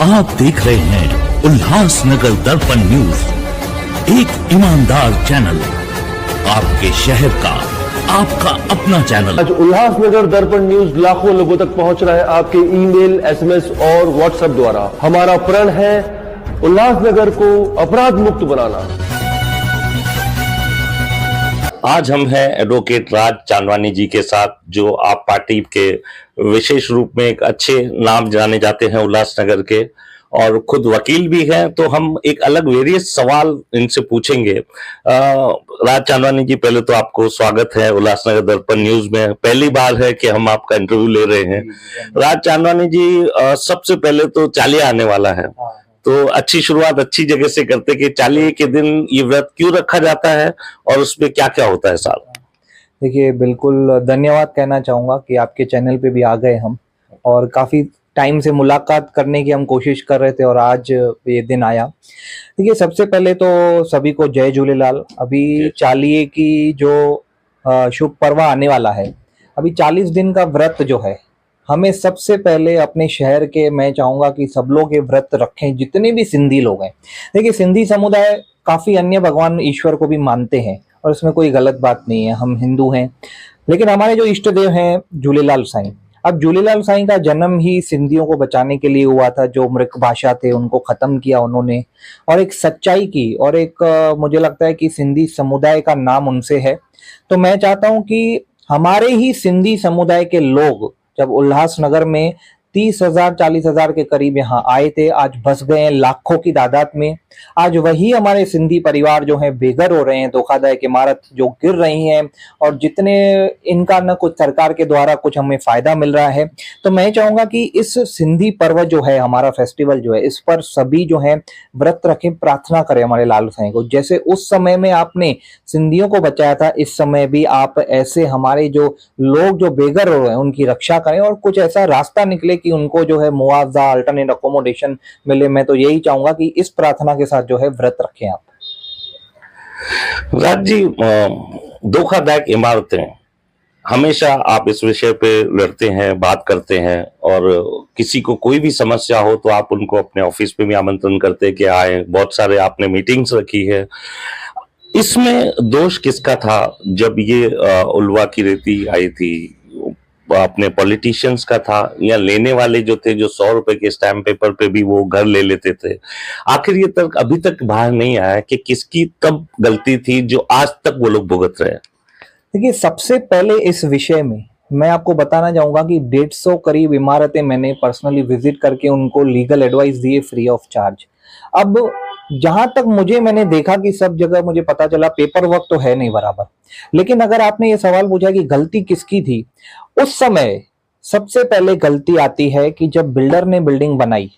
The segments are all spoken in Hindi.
आप देख रहे हैं उल्लासनगर दर्पण न्यूज, एक ईमानदार चैनल, आपके शहर का, आपका अपना चैनल। आज उल्लासनगर दर्पण न्यूज लाखों लोगों तक पहुंच रहा है आपके ईमेल, एसएमएस और व्हाट्सएप द्वारा। हमारा प्रण है उल्लासनगर को अपराध मुक्त बनाना। आज हम हैं एडवोकेट राज चांदवानी जी के साथ, जो आप पार्टी के विशेष रूप में एक अच्छे नाम जाने जाते हैं उल्लासनगर के, और खुद वकील भी हैं। तो हम एक अलग वेरियस सवाल इनसे पूछेंगे। राज चांदवानी जी, पहले तो आपको स्वागत है उल्लासनगर दर्पण न्यूज में। पहली बार है कि हम आपका इंटरव्यू ले रहे हैं। राज चांदवानी जी, सबसे पहले तो चालिया आने वाला है, तो अच्छी शुरुआत अच्छी जगह से करते कि चालीहे के दिन ये व्रत क्यों रखा जाता है और उसमें क्या क्या होता है साहब? देखिए, बिल्कुल धन्यवाद कहना चाहूँगा कि आपके चैनल पे भी आ गए हम, और काफ़ी टाइम से मुलाकात करने की हम कोशिश कर रहे थे और आज ये दिन आया। देखिए, सबसे पहले तो सभी को जय झूलेलाल। अभी चालीहे की जो शुभ पर्व आने वाला है, अभी 40 दिन का व्रत जो है, हमें सबसे पहले अपने शहर के, मैं चाहूँगा कि सब लोग ये व्रत रखें, जितने भी सिंधी लोग हैं। देखिए, सिंधी समुदाय काफ़ी अन्य भगवान ईश्वर को भी मानते हैं और इसमें कोई गलत बात नहीं है। हम हिंदू हैं, लेकिन हमारे जो इष्ट देव हैं झूलेलाल साईं। अब झूलेलाल साईं का जन्म ही सिंधियों को बचाने के लिए हुआ था। जो मृग भाषा थे उनको खत्म किया उन्होंने, और एक सच्चाई की, और एक मुझे लगता है कि सिंधी समुदाय का नाम उनसे है। तो मैं चाहता हूँ कि हमारे ही सिंधी समुदाय के लोग जब उल्लासनगर में 30,000 40,000 के करीब यहाँ आए थे, आज बस गए हैं लाखों की तादाद में। आज वही हमारे सिंधी परिवार जो हैं बेघर हो रहे हैं, धोखादायक इमारत जो गिर रही हैं, और जितने इनका न कुछ सरकार के द्वारा कुछ हमें फायदा मिल रहा है। तो मैं चाहूंगा कि इस सिंधी पर्व जो है, हमारा फेस्टिवल जो है, इस पर सभी जो है व्रत रखें, प्रार्थना करें हमारे लाल साईं को। जैसे उस समय में आपने सिंधियों को बचाया था, इस समय भी आप ऐसे हमारे जो लोग जो बेघर हो रहे हैं उनकी रक्षा करें, और कुछ ऐसा रास्ता निकले कि उनको जो है मुआवजा, अल्टरनेट अकोमोडेशन मिले। मैं तो यही चाहूंगा कि इस प्रार्थना के साथ जो है व्रत रखें आप। राज जी, धोखादायक इमारतें, हमेशा आप इस विषय पे लड़ते हैं, बात करते हैं, और किसी को कोई भी समस्या हो तो आप उनको अपने ऑफिस पे भी आमंत्रण करते हैं कि आए। बहुत सारे आपने मीटिंग्स रखी है। इसमें दोष किसका था जब ये उल्वा की रेती आई थी? अपने पॉलिटिशियंस का था, या लेने वाले जो थे, जो 100 रुपए के स्टैम्प पेपर पे भी वो घर ले लेते थे? आखिर ये तक अभी तक बाहर नहीं आया कि किसकी तब गलती थी जो आज तक वो लोग भुगत रहे हैं। देखिए, सबसे पहले इस विषय में मैं आपको बताना चाहूंगा कि 150 करीब इमारतें मैंने पर्सनली विजिट करके उनको लीगल एडवाइस दिए फ्री ऑफ चार्ज। अब जहां तक मैंने देखा कि सब जगह मुझे पता चला पेपर वर्क तो है नहीं बराबर। लेकिन अगर आपने ये सवाल पूछा कि गलती किसकी थी, उस समय सबसे पहले गलती आती है कि जब बिल्डर ने बिल्डिंग बनाई,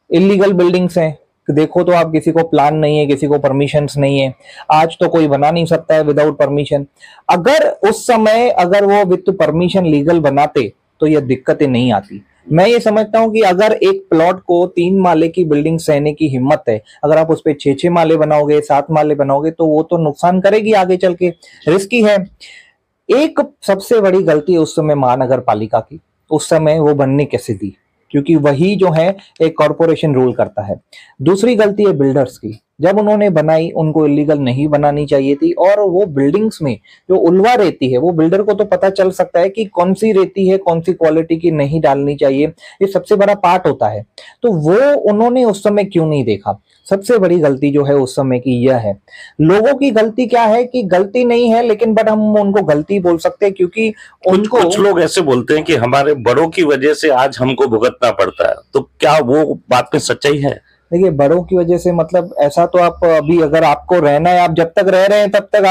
इलीगल बिल्डिंग्स हैं। देखो तो आप, किसी को प्लान नहीं है, किसी को परमिशंस नहीं है। आज तो कोई बना नहीं सकता है विदाउट परमिशन। अगर उस समय अगर वो विद परमिशन लीगल बनाते तो ये दिक्कतें नहीं आती। मैं ये समझता हूं कि अगर एक प्लॉट को 3 माले की बिल्डिंग सहने की हिम्मत है, अगर आप उस पर 6 माले बनाओगे, 7 माले बनाओगे, तो वो तो नुकसान करेगी आगे चल के, रिस्की है। एक सबसे बड़ी गलती उस समय महानगर पालिका की, उस समय वो बनने कैसे दी, क्योंकि वही जो है एक कॉरपोरेशन रूल करता है। दूसरी गलती है बिल्डर्स की, जब उन्होंने बनाई उनको इलीगल नहीं बनानी चाहिए थी। और वो बिल्डिंग्स में जो उल्वा रेती है, वो बिल्डर को तो पता चल सकता है कि कौन सी रेती है, कौन सी क्वालिटी की नहीं डालनी चाहिए, ये सबसे बड़ा पार्ट होता है। तो वो उन्होंने उस समय क्यों नहीं देखा? सबसे बड़ी गलती जो है उस समय की यह है। लोगों की गलती क्या है कि गलती नहीं है, लेकिन बट हम उनको गलती बोल सकते हैं, क्योंकि उनको कुछ लोग ऐसे बोलते हैं कि हमारे बड़ों की वजह से आज हमको भुगतना पड़ता है। तो क्या वो बात में सच्चाई है? देखिए, बड़ों की वजह से मतलब ऐसा तो आप अभी अगर आपको रहना है, आप जब तक रह रहे हैं तब तक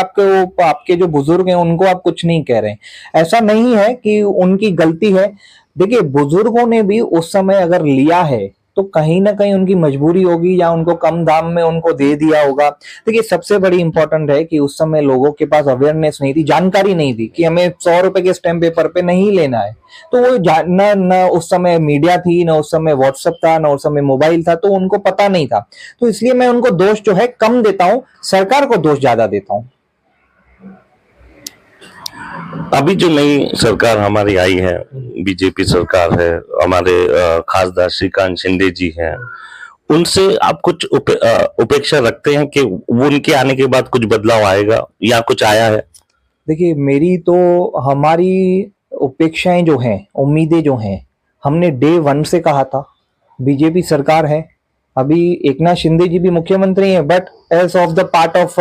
आपके जो बुजुर्ग हैं उनको आप कुछ नहीं कह रहे हैं। ऐसा नहीं है कि उनकी गलती है। देखिए, बुजुर्गों ने भी उस समय अगर लिया है तो कहीं ना कहीं उनकी मजबूरी होगी, या उनको कम दाम में उनको दे दिया होगा। देखिए, सबसे बड़ी इंपॉर्टेंट है कि उस समय लोगों के पास अवेयरनेस नहीं थी, जानकारी नहीं थी कि हमें 100 रुपए के स्टैम्प पेपर पे नहीं लेना है। तो वो न उस समय मीडिया थी, न उस समय व्हाट्सएप था, न उस समय मोबाइल था, तो उनको पता नहीं था। तो इसलिए मैं उनको दोष जो है कम देता हूँ, सरकार को दोष ज्यादा देता हूँ। अभी जो नई सरकार हमारी आई है, बीजेपी सरकार है, हमारे खासदार श्रीकांत शिंदे जी हैं, उनसे आप कुछ उपेक्षा रखते हैं कि वो उनके आने के बाद कुछ बदलाव आएगा या कुछ आया है? देखिए, मेरी तो हमारी उपेक्षाएं जो हैं, उम्मीदें जो हैं, हमने डे वन से कहा था। बीजेपी सरकार है, अभी एकनाथ शिंदे जी भी मुख्यमंत्री हैं, but as of the part of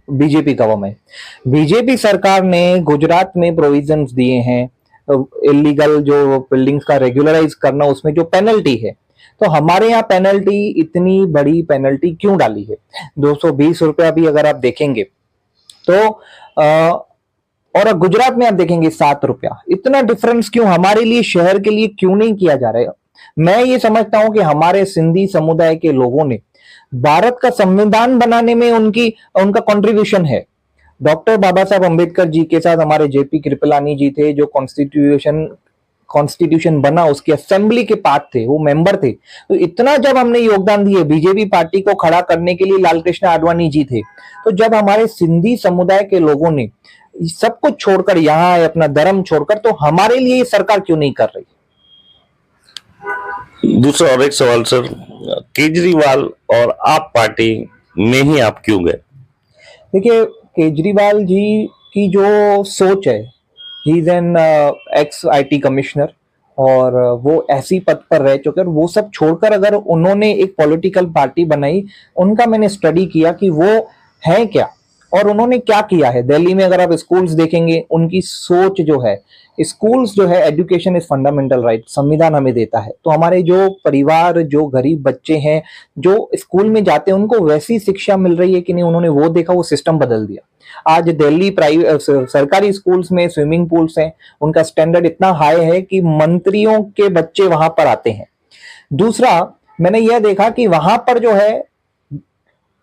BJP government. BJP सरकार ने गुजरात में प्रोविजंस दिए हैं, इलीगल जो बिल्डिंग्स का रेगुलराइज करना, उसमें जो पेनल्टी है, तो हमारे यहाँ पेनल्टी, इतनी बड़ी पेनल्टी क्यों डाली है? 220 रुपया भी अगर आप देखेंगे तो और गुजरात में आप देखेंगे 7 रुपया। इतना डिफरेंस क्यों? हमारे लिए, शहर के लिए क्यों नहीं किया जा रहा है? मैं ये समझता हूं कि हमारे सिंधी समुदाय के लोगों ने भारत का संविधान बनाने में उनका कंट्रीब्यूशन है। डॉक्टर बाबा साहब अंबेडकर जी के साथ हमारे जेपी कृपलानी जी थे, जो कॉन्स्टिट्यूशन बना उसकी असेंबली के पार्ट थे, वो मेंबर थे। तो इतना जब हमने योगदान दिए, बीजेपी पार्टी को खड़ा करने के लिए लाल कृष्ण आडवाणी जी थे, तो जब हमारे सिंधी समुदाय के लोगों ने सब कुछ छोड़कर यहाँ आए, अपना धर्म छोड़कर, तो हमारे लिए ये सरकार क्यों नहीं कर रही? दूसरा और एक सवाल सर, केजरीवाल और आप पार्टी में ही आप क्यों गए? देखिए, केजरीवाल जी की जो सोच है, he is an x IT commissioner, और वो ऐसी पद पर रह चुके हैं। वो सब छोड़कर अगर उन्होंने एक पॉलिटिकल पार्टी बनाई, उनका मैंने स्टडी किया कि वो है क्या और उन्होंने क्या किया है। दिल्ली में अगर आप स्कूल्स देखेंगे, उनकी सोच जो है, स्कूल्स जो है, एजुकेशन इज फंडामेंटल राइट, संविधान हमें देता है। तो हमारे जो परिवार, जो गरीब बच्चे हैं, जो स्कूल में जाते हैं, उनको वैसी शिक्षा मिल रही है कि नहीं, उन्होंने वो देखा, वो सिस्टम बदल दिया। आज दिल्ली सरकारी स्कूल्स में स्विमिंग पूल्स हैं, उनका स्टैंडर्ड इतना हाई है कि मंत्रियों के बच्चे वहां पर आते हैं। दूसरा, मैंने यह देखा कि वहां पर जो है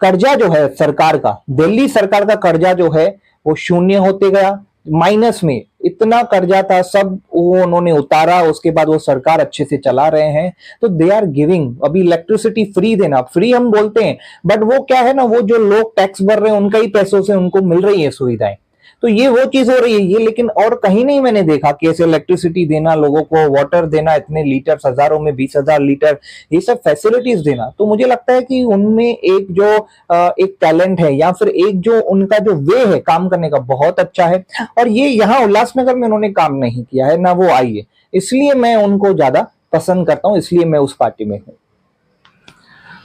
कर्जा जो है सरकार का, दिल्ली सरकार का कर्जा जो है वो शून्य होते गया, माइनस में इतना कर्जा था, सब वो उन्होंने उतारा। उसके बाद वो सरकार अच्छे से चला रहे हैं। तो दे आर गिविंग, अभी इलेक्ट्रिसिटी फ्री देना, फ्री हम बोलते हैं, बट वो क्या है ना, वो जो लोग टैक्स भर रहे हैं उनका ही पैसों से उनको मिल रही है सुविधाएं। तो ये वो चीज हो रही है ये, लेकिन और कहीं नहीं मैंने देखा कि ऐसे इलेक्ट्रिसिटी देना, लोगों को वाटर देना, इतने लीटर, हजारों में 20,000 लीटर, ये सब फैसिलिटीज देना। तो मुझे लगता है कि उनमें एक जो एक टैलेंट है, या फिर एक जो उनका जो वे है काम करने का, बहुत अच्छा है। और ये यहाँ उल्लासनगर में उन्होंने काम नहीं किया है, ना वो आई है, इसलिए मैं उनको ज्यादा पसंद करता हूँ, इसलिए मैं उस पार्टी में हूँ।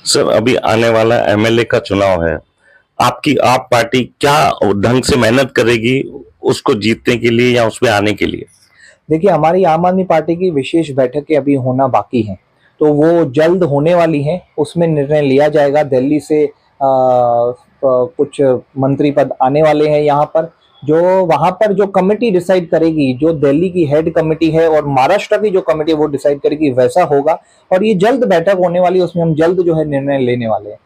सर, अभी आने वाला MLA का चुनाव है, आपकी आप पार्टी क्या ढंग से मेहनत करेगी उसको जीतने के लिए या उसमें आने के लिए? देखिए, हमारी आम आदमी पार्टी की विशेष बैठकें अभी होना बाकी हैं, तो वो जल्द होने वाली हैं। उसमें निर्णय लिया जाएगा। दिल्ली से कुछ मंत्री पद आने वाले हैं यहाँ पर, जो वहां पर जो कमेटी डिसाइड करेगी, जो दिल्ली की हेड कमेटी है और महाराष्ट्र की जो कमेटी है वो डिसाइड करेगी, वैसा होगा। और ये जल्द बैठक होने वाली है, उसमें हम जल्द जो है निर्णय लेने वाले हैं।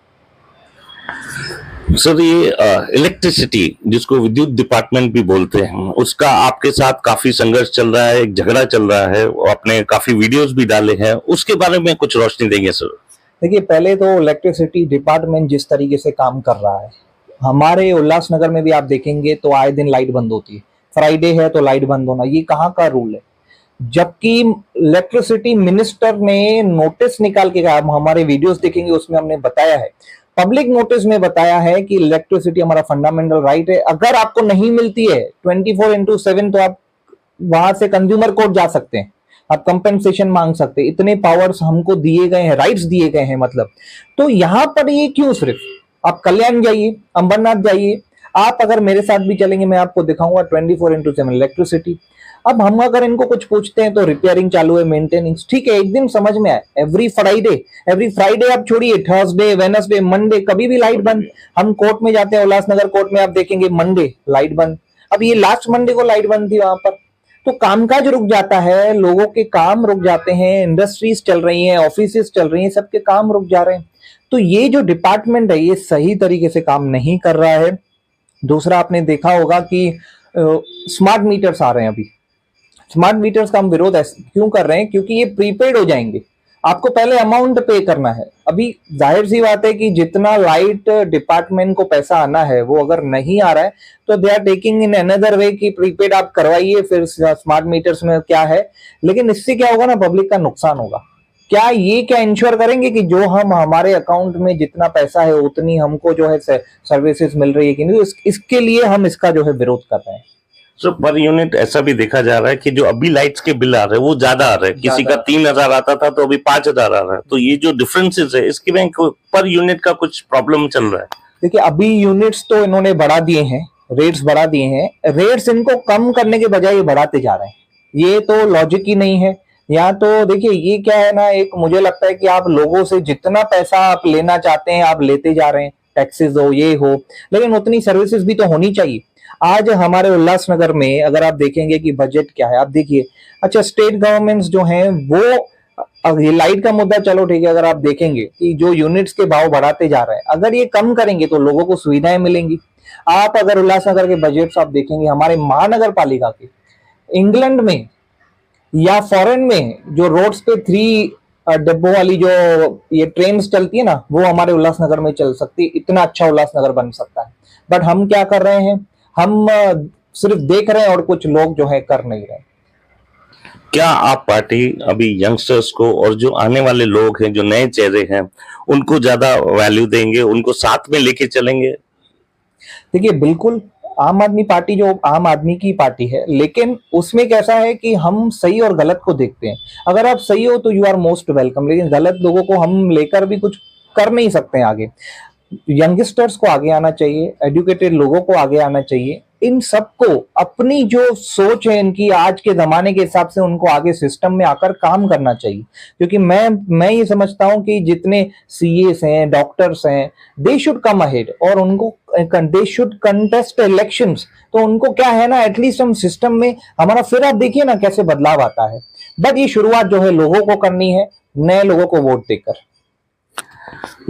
सर, ये इलेक्ट्रिसिटी, जिसको विद्युत डिपार्टमेंट भी बोलते हैं, उसका आपके साथ काफी संघर्ष चल रहा है, एक झगड़ा चल रहा है, आपने काफी वीडियोस भी डाले हैं, उसके बारे में कुछ रोशनी देंगे सर? देखिए, पहले तो इलेक्ट्रिसिटी डिपार्टमेंट जिस तरीके से काम कर रहा है, हमारे उल्लासनगर में भी आप देखेंगे तो आए दिन लाइट बंद होती है। फ्राइडे है तो लाइट बंद होना, ये कहाँ का रूल है? जबकि इलेक्ट्रिसिटी मिनिस्टर ने नोटिस निकाल के, हमारे वीडियोस देखेंगे उसमें हमने बताया है, पब्लिक नोटिस में बताया है कि इलेक्ट्रिसिटी हमारा फंडामेंटल राइट है। अगर आपको नहीं मिलती है 24/7, तो आप वहां से कंज्यूमर कोर्ट जा सकते हैं, आप कंपेंसेशन मांग सकते हैं। इतने पावर्स हमको दिए गए हैं, राइट्स दिए गए हैं मतलब। तो यहां पर ये क्यों? सिर्फ आप कल्याण जाइए, अंबरनाथ जाइए, आप अगर मेरे साथ भी चलेंगे, मैं आपको दिखाऊंगा 24/7 इलेक्ट्रिसिटी। अब हम अगर इनको कुछ पूछते हैं तो रिपेयरिंग चालू है, मेंटेनेंस, ठीक है, एक दिन समझ में आए। एवरी फ्राइडे आप छोड़िए, थर्सडे, वेडनेसडे, मंडे, कभी भी लाइट बंद। हम कोर्ट में जाते हैं, उल्लासनगर कोर्ट में आप देखेंगे मंडे लाइट बंद। अब ये लास्ट मंडे को लाइट बंद थी वहां पर। तो कामकाज रुक जाता है, लोगों के काम रुक जाते हैं, इंडस्ट्रीज चल रही हैं, ऑफिसेस चल रही हैं, सबके काम रुक जा रहे हैं। तो ये जो डिपार्टमेंट है ये सही तरीके से काम नहीं कर रहा है। दूसरा, आपने देखा होगा कि स्मार्ट मीटर्स आ रहे हैं। अभी स्मार्ट मीटर्स का हम विरोध क्यों कर रहे हैं? क्योंकि ये प्रीपेड हो जाएंगे। आपको पहले अमाउंट पे करना है। अभी जाहिर सी बात है कि जितना लाइट डिपार्टमेंट को पैसा आना है वो अगर नहीं आ रहा है तो they are taking in another way कि प्रीपेड आप करवाइए, फिर स्मार्ट मीटर्स में क्या है। लेकिन इससे क्या होगा ना, पब्लिक का नुकसान होगा। क्या इंश्योर करेंगे कि जो हम हमारे अकाउंट में जितना पैसा है उतनी हमको जो है सर्विसेज मिल रही है कि नहीं? तो इसके लिए हम इसका जो है विरोध कर रहे हैं। सो पर यूनिट ऐसा भी देखा जा रहा है कि जो अभी लाइट्स के बिल आ रहे हैं वो ज्यादा आ रहे हैं, किसी का 3,000 आता था तो अभी 5,000 आ रहा है। तो ये जो डिफरेंसेस है इसके में पर यूनिट का कुछ प्रॉब्लम चल रहा है। देखिए अभी यूनिट्स तो इन्होंने बढ़ा दिए हैं, रेट्स बढ़ा दिए हैं। रेट्स इनको कम करने के बजाय ये बढ़ाते जा रहे हैं, ये तो लॉजिक ही नहीं है। या तो देखिए ये क्या है ना, एक मुझे लगता है कि आप लोगों से जितना पैसा आप लेना चाहते हैं आप लेते जा रहे हैं, टैक्सेस हो ये हो, लेकिन उतनी सर्विसेज भी तो होनी चाहिए। आज हमारे उल्लासनगर में अगर आप देखेंगे कि बजट क्या है, आप देखिए। अच्छा, स्टेट गवर्नमेंट्स जो हैं वो, ये लाइट का मुद्दा चलो ठीक है, अगर आप देखेंगे कि जो यूनिट्स के भाव बढ़ाते जा रहे हैं, अगर ये कम करेंगे तो लोगों को सुविधाएं मिलेंगी। आप अगर उल्लासनगर के बजट आप देखेंगे, हमारे महानगर पालिका के, इंग्लैंड में या फॉरेन में जो रोड्स पे 3 डिब्बों वाली जो ये ट्रेन चलती है ना, वो हमारे उल्लासनगर में चल सकती है। इतना अच्छा उल्लासनगर बन सकता है। बट हम क्या कर रहे हैं, हम सिर्फ देख रहे हैं और कुछ लोग जो है कर नहीं रहे। क्या आप पार्टी अभी यंगस्टर्स को और जो आने वाले लोग हैं, जो नए चेहरे हैं, उनको ज्यादा वैल्यू देंगे, उनको साथ में लेके चलेंगे? देखिए बिल्कुल, आम आदमी पार्टी जो आम आदमी की पार्टी है, लेकिन उसमें कैसा है कि हम सही और गलत को देखते हैं। अगर आप सही हो तो यू आर मोस्ट वेलकम, लेकिन गलत लोगों को हम लेकर भी कुछ कर नहीं सकते हैं आगे। यंगस्टर्स को आगे आना चाहिए, एजुकेटेड लोगों को आगे आना चाहिए। इन सबको अपनी जो सोच है इनकी आज के जमाने के हिसाब से उनको आगे सिस्टम में आकर काम करना चाहिए। क्योंकि मैं ये समझता हूं कि जितने सीएस हैं, डॉक्टर्स हैं, दे शुड कम अहेड और उनको दे शुड कंटेस्ट इलेक्शंस। तो उनको क्या है ना, एटलीस्ट हम सिस्टम में हमारा, फिर आप देखिए ना कैसे बदलाव आता है। बट ये शुरुआत जो है लोगों को करनी है, नए लोगों को वोट देकर।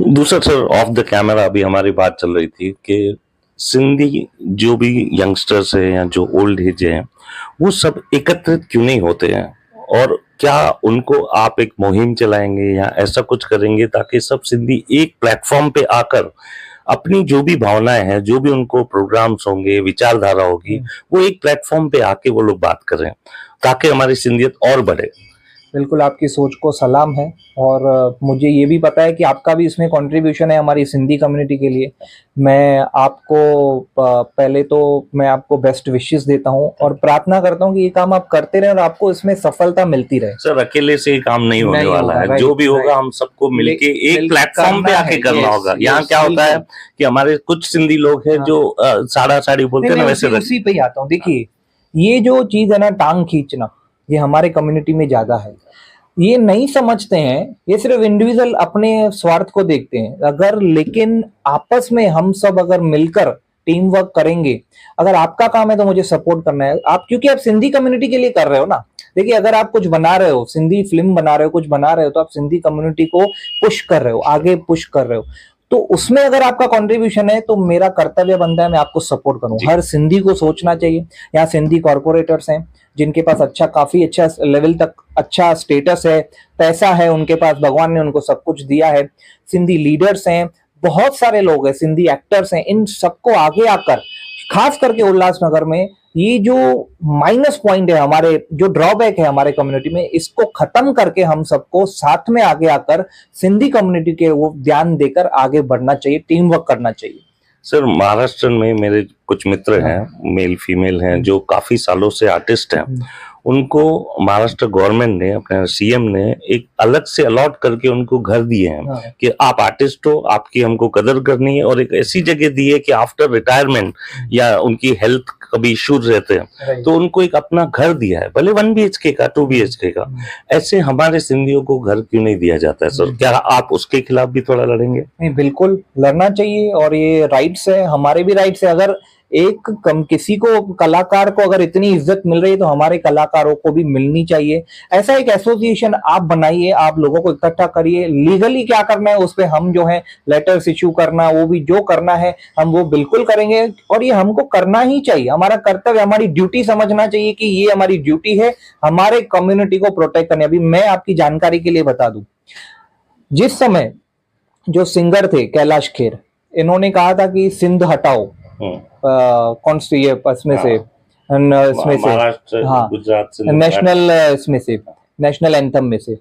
दूसरा सर, ऑफ द कैमरा अभी हमारी बात चल रही थी कि सिंधी जो भी यंगस्टर्स हैं या जो ओल्ड एज हैं, वो सब एकत्रित क्यों नहीं होते हैं? और क्या उनको आप एक मुहिम चलाएंगे या ऐसा कुछ करेंगे ताकि सब सिंधी एक प्लेटफॉर्म पे आकर अपनी जो भी भावनाएं हैं, जो भी उनको प्रोग्राम्स होंगे, विचारधारा होगी, वो एक प्लेटफॉर्म पे आके वो लोग बात करें ताकि हमारी सिंधियत और बढ़े? बिल्कुल, आपकी सोच को सलाम है और मुझे ये भी पता है कि आपका भी इसमें कंट्रीब्यूशन है हमारी सिंधी कम्युनिटी के लिए। मैं आपको पहले तो मैं आपको बेस्ट विशेस देता हूं और प्रार्थना करता हूं कि ये काम आप करते रहें और आपको इसमें सफलता मिलती रहे। सर, अकेले से ये काम नहीं होने वाला है, जो भी होगा हम सबको मिलके एक प्लेटफॉर्म पे आके करना होगा। यहाँ क्या होता है कि हमारे कुछ सिंधी लोग हैं जो साड़ा साड़ी बोलते हैं, वैसे उसी पे ही आता हूँ। देखिए ये जो चीज है ना, टांग खींचना, ये हमारे कम्युनिटी में ज्यादा है। ये नहीं समझते हैं, ये सिर्फ इंडिविजुअल अपने स्वार्थ को देखते हैं। अगर लेकिन आपस में हम सब अगर मिलकर टीम वर्क करेंगे, अगर आपका काम है तो मुझे सपोर्ट करना है आप, क्योंकि आप सिंधी कम्युनिटी के लिए कर रहे हो ना। देखिए अगर आप कुछ बना रहे हो, सिंधी फिल्म बना रहे हो, कुछ बना रहे हो, तो आप सिंधी कम्युनिटी को पुश कर रहे हो, आगे पुश कर रहे हो। तो उसमें अगर आपका कंट्रीब्यूशन है तो मेरा कर्तव्य बनता है मैं आपको सपोर्ट करूं। हर सिंधी को सोचना चाहिए। यहाँ सिंधी कॉर्पोरेटर्स हैं जिनके पास काफी अच्छा लेवल तक अच्छा स्टेटस है, पैसा है उनके पास, भगवान ने उनको सब कुछ दिया है। सिंधी लीडर्स हैं, बहुत सारे लोग हैं, सिंधी एक्टर्स हैं। इन सबको आगे आकर, खास करके उल्लासनगर में, ये जो माइनस पॉइंट है, हमारे जो ड्रॉबैक है हमारे कम्युनिटी में, इसको खत्म करके हम सबको साथ में आगे आकर सिंधी कम्युनिटी के वो ध्यान देकर आगे बढ़ना चाहिए, टीम वर्क करना चाहिए। सर, महाराष्ट्र में मेरे कुछ मित्र हैं, मेल फीमेल हैं, जो काफी सालों से आर्टिस्ट हैं। उनको महाराष्ट्र गवर्नमेंट ने, अपने सीएम ने एक अलग से अलॉट करके उनको घर दिए हैं कि आप आर्टिस्ट हो, आपकी हमको कदर करनी है, और एक ऐसी जगह दी है कि आफ्टर रिटायरमेंट या उनकी हेल्थ कभी इश्यूज रहते हैं तो उनको एक अपना घर दिया है, भले 1 BHK का, 2 BHK का। ऐसे हमारे सिंधियों को घर क्यों नहीं दिया जाता है सर? क्या आप उसके खिलाफ भी थोड़ा लड़ेंगे? नहीं, बिल्कुल लड़ना चाहिए और ये राइट्स है, हमारे भी राइट्स है। अगर किसी को, कलाकार को अगर इतनी इज्जत मिल रही है तो हमारे कलाकारों को भी मिलनी चाहिए। ऐसा एक एसोसिएशन आप बनाइए, आप लोगों को इकट्ठा करिए। लीगली क्या करना है उस पे हम जो है लेटर्स इश्यू करना, वो भी जो करना है हम वो बिल्कुल करेंगे और ये हमको करना ही चाहिए। हमारा कर्तव्य, हमारी ड्यूटी समझना चाहिए कि ये हमारी ड्यूटी है हमारे कम्युनिटी को प्रोटेक्ट करने। अभी मैं आपकी जानकारी के लिए बता दूं जिस समय जो सिंगर थे कैलाश खेर, इन्होंने कहा था कि सिंध हटाओ, कौन सी ये इसमें से इसमें से महाराष्ट्र, हाँ, गुजरात, सिंध, नेशनल इसमें से नेशनल एंथम में से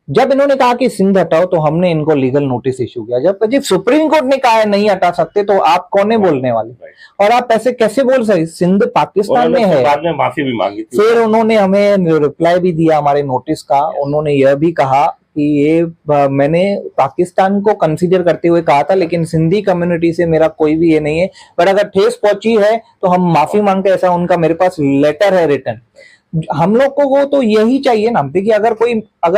जब इन्होंने कहा कि सिंध हटाओ तो हमने इनको लीगल नोटिस इशू किया। जब सुप्रीम कोर्ट ने कहा है नहीं हटा सकते तो आप कौन है बोलने वाले, और आप ऐसे कैसे बोल सकते? सिंध पाकिस्तान में है। बाद में माफी भी मांगी थी। फिर उन्होंने हमें रिप्लाई भी दिया हमारे नोटिस का। उन्होंने यह भी कहा कि ये मैंने पाकिस्तान को कंसीडर करते हुए कहा था, लेकिन सिंधी कम्युनिटी से मेरा कोई भी ये नहीं है, पर अगर ठेस पहुंची है तो हम माफी मांगते, ऐसा उनका मेरे पास लेटर है रिटर्न। हम लोग को वो तो यही चाहिए ना। देखिए अगर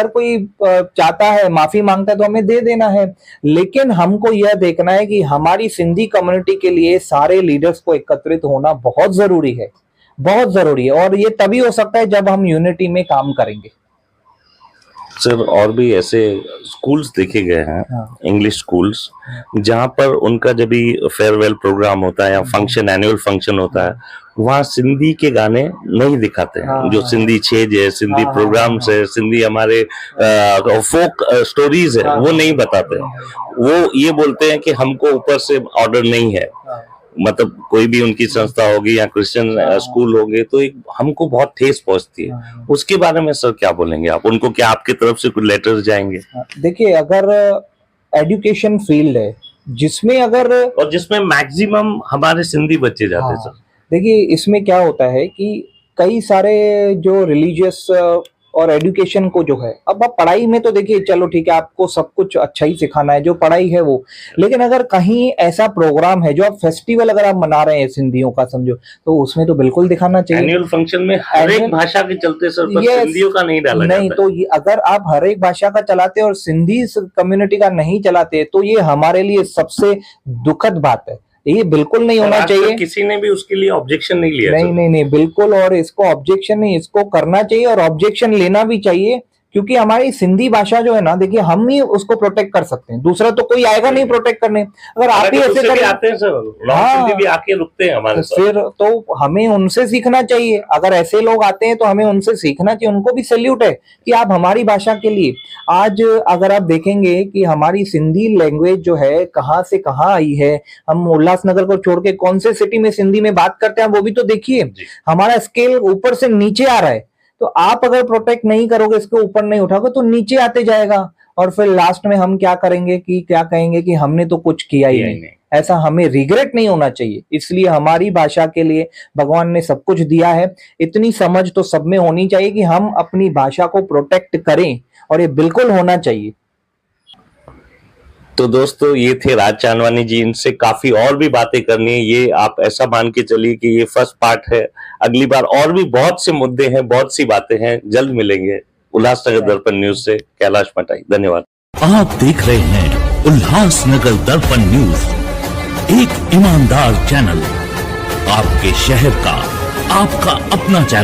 कोई चाहता है माफी मांगता है तो हमें दे देना है, लेकिन हमको यह देखना है कि हमारी सिंधी कम्युनिटी के लिए सारे लीडर्स को एकत्रित होना बहुत जरूरी है, बहुत जरूरी है। और ये तभी हो सकता है जब हम यूनिटी में काम करेंगे। सर और भी ऐसे स्कूल्स देखे गए हैं, इंग्लिश स्कूल्स, जहां पर उनका जब भी फेयरवेल प्रोग्राम होता है या फंक्शन, एनुअल फंक्शन होता है, वहाँ सिंधी के गाने नहीं दिखाते हैं। जो सिंधी छेज है, सिंधी प्रोग्राम्स है, सिंधी हमारे फोक स्टोरीज है, वो नहीं बताते। वो ये बोलते हैं कि हमको ऊपर से ऑर्डर नहीं है, मतलब कोई भी उनकी संस्था होगी या क्रिश्चियन स्कूल होंगे तो एक हमको बहुत ठेस पहुंचती है। उसके बारे में सर क्या बोलेंगे आप? उनको क्या आपकी तरफ से कुछ लेटर्स जाएंगे? देखिए अगर एजुकेशन फील्ड है जिसमें मैक्सिमम हमारे सिंधी बच्चे जाते हैं सर, देखिए इसमें क्या होता है कि कई सारे जो रिलीजियस और एजुकेशन को जो है, अब आप पढ़ाई में तो देखिए चलो ठीक है, आपको सब कुछ अच्छा ही सिखाना है, जो पढ़ाई है वो, लेकिन अगर कहीं ऐसा प्रोग्राम है जो आप फेस्टिवल अगर आप मना रहे हैं सिंधियों का समझो, तो उसमें तो बिल्कुल दिखाना चाहिए। एनुअल फंक्शन में हर एक भाषा के चलते सर, पर सिंधियों का नहीं डाला नहीं जाता तो अगर आप हर एक भाषा का चलाते और सिंधी कम्युनिटी का नहीं चलाते तो ये हमारे लिए सबसे दुखद बात है। ये बिल्कुल नहीं होना चाहिए। किसी ने भी उसके लिए ऑब्जेक्शन नहीं लिया। नहीं बिल्कुल, और इसको ऑब्जेक्शन नहीं, इसको करना चाहिए और ऑब्जेक्शन लेना भी चाहिए, क्योंकि हमारी सिंधी भाषा जो है ना, देखिए हम ही उसको प्रोटेक्ट कर सकते हैं, दूसरा तो कोई आएगा नहीं प्रोटेक्ट करने। अगर आप ही ऐसे करें, आते हैं सर, सिंधी भी आके रुकते हैं हमारे साथ, फिर तो हमें उनसे सीखना चाहिए। अगर ऐसे लोग आते हैं तो हमें उनसे सीखना चाहिए, उनको भी सैल्यूट है कि आप हमारी भाषा के लिए। आज अगर आप देखेंगे कि हमारी सिंधी लैंग्वेज जो है कहाँ से कहाँ आई है, हम उल्लासनगर को छोड़ के कौन से सिटी में सिंधी में बात करते हैं वो भी तो देखिए। हमारा स्केल ऊपर से नीचे आ रहा है, तो आप अगर प्रोटेक्ट नहीं करोगे, इसको ऊपर नहीं उठाओगे तो नीचे आते जाएगा, और फिर लास्ट में हम क्या करेंगे कि क्या कहेंगे कि हमने तो कुछ किया ही नहीं। ऐसा हमें रिग्रेट नहीं होना चाहिए। इसलिए हमारी भाषा के लिए भगवान ने सब कुछ दिया है, इतनी समझ तो सब में होनी चाहिए कि हम अपनी भाषा को प्रोटेक्ट करें, और ये बिल्कुल होना चाहिए। तो दोस्तों ये थे राज चांदवानी जी, इनसे काफी और भी बातें करनी है। ये आप ऐसा मान के चलिए कि ये फर्स्ट पार्ट है, अगली बार और भी बहुत से मुद्दे हैं, बहुत सी बातें हैं। जल्द मिलेंगे। उल्लासनगर दर्पण न्यूज से कैलाश मटाई, धन्यवाद। आप देख रहे हैं उल्लासनगर दर्पण न्यूज, एक ईमानदार चैनल, आपके शहर का आपका अपना चैनल।